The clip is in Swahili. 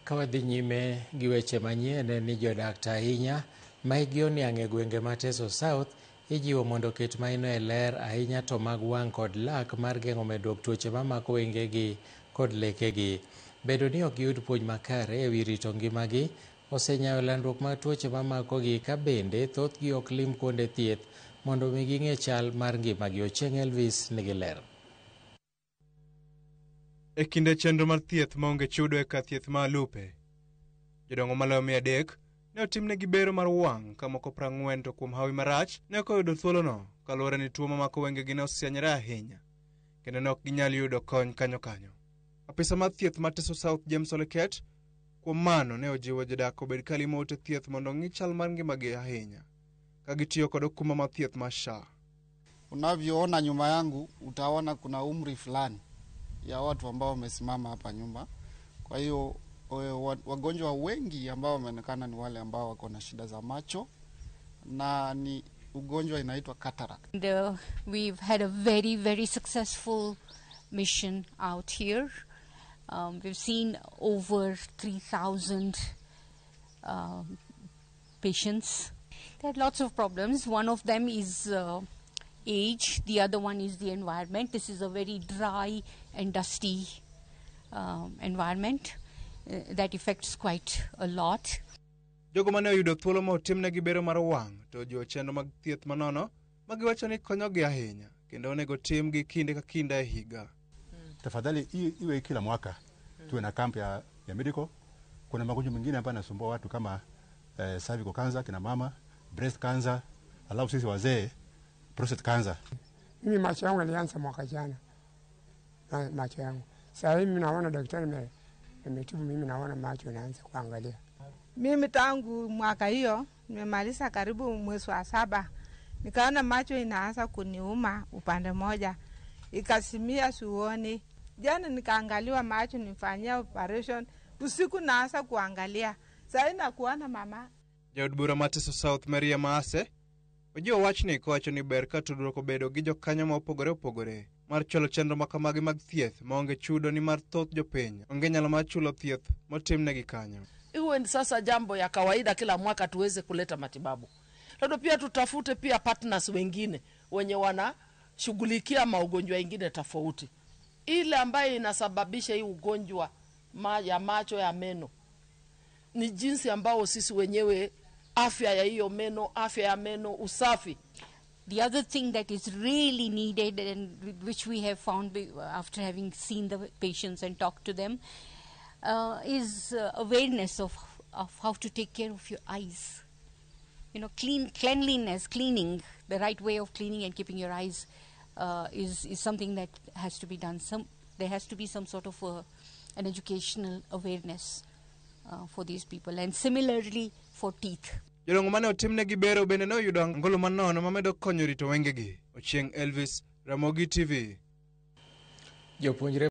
Kawadhi nyime gi weche manyien ni jodak ahinya maigi oniang' e gwenge ma Teso South ijiwo mondo ket maino e ler ahinya to mag wang' kod lak mar geng'o medruok tuoche mamako wengegi kod lekegi. Bedo ni ok giyud puonj makare e wi rito ngimagi osenyayo landruok mag tuoche mamakogi ka bende thothgi ok lim kuonde thieth mondo omi ging'e chal mar ngimagi. Ochieng' Elvis nigi ler. E kinde chenro mar thieth maonge chudo e kar thieth ma Lupe, jodongo maloyo 300 ne otimnegi bero mar wang' ka moko 40 to kuom hawi marach ne ok oyudo thuolono kaluwore ni tuo mamako wengegi ne osienyore ahinya kendo ne ok ginyal yudo kony kanyo. Apisa mar thieth mar Teso South James Oleket kuom mano ne ojiwo jodak obed ka limo ute thieth mondo ong'i chal mar ngimagi ahinya ka gitiyo kod okumba mar thieth mar SHA. Unavyoona nyuma yangu utaona kuna umri fulani ya watu ambao wamesimama hapa nyumba. Kwa hiyo wagonjwa wengi ambao wameonekana ni wale ambao wako na shida za macho na ni ugonjwa inaitwa cataract. We've had a very successful mission out here. We've seen over 3,000 patients. There are lots of problems. One of them is age. The other one is the environment. This is a very dry and dusty environment that affects quite a lot. Jogo mane oyudo thuolo ma otimnegi bero mar wang' to jo chenro mag thieth manono magiwacho ni konyogi ahinya kendo onego timgi kinde ka kinde e higa. Tafadhali iwe kila mwaka tuwe na kampu ya medical. Kuna magonjwa mengine ambayo yanasumbua watu kama cervical cancer, kina mama, breast cancer, alafu sisi wazee prostate cancer. Mimi macho yangu yalianza mwaka jana. Macho yangu. Sasa hivi naona daktari ametibu mimi naona macho naanza kuangalia. Mimi tangu mwaka hiyo nimemaliza karibu mwezi wa 7. Nikaona macho inaanza kuniuma upande moja. Ikasimia suoni. Jana nikaangaliwa macho nifanyia operation. Usiku naanza kuangalia. Sasa nakuona mama. Jaod bura ma Teso South Maria Maase ojiwo wachni kowacho ni ber ka tudruok obedo gi jokanyo ma opogore mar cholo chenro makamagi mag thieth maonge chudo ni mar thoth jopiny onge nyalo mar chulo thieth motimnegi kanyo. Iwe sasa jambo ya kawaida kila mwaka tuweze kuleta matibabu. Labda pia tutafute pia partners wengine wenye wanashughulikia maugonjwa mengine tofauti. Ile ambayo inasababisha hii ugonjwa ya macho ya meno ni jinsi ambao sisi wenyewe afya ya hiyo meno, afya ya meno, usafi. The other thing that is really needed and which we have found after having seen the patients and talked to them is awareness of how to take care of your eyes. You know, cleaning, the right way of cleaning and keeping your eyes is something that has to be done. There has to be some sort of an educational awareness for these people, and similarly for teeth. Jodongo mane otimnegi bero bende ne oyudo angolo manono mamedo konyo rito wengegi. Ochieng' Elvis, Ramogi TV. Jopuonjre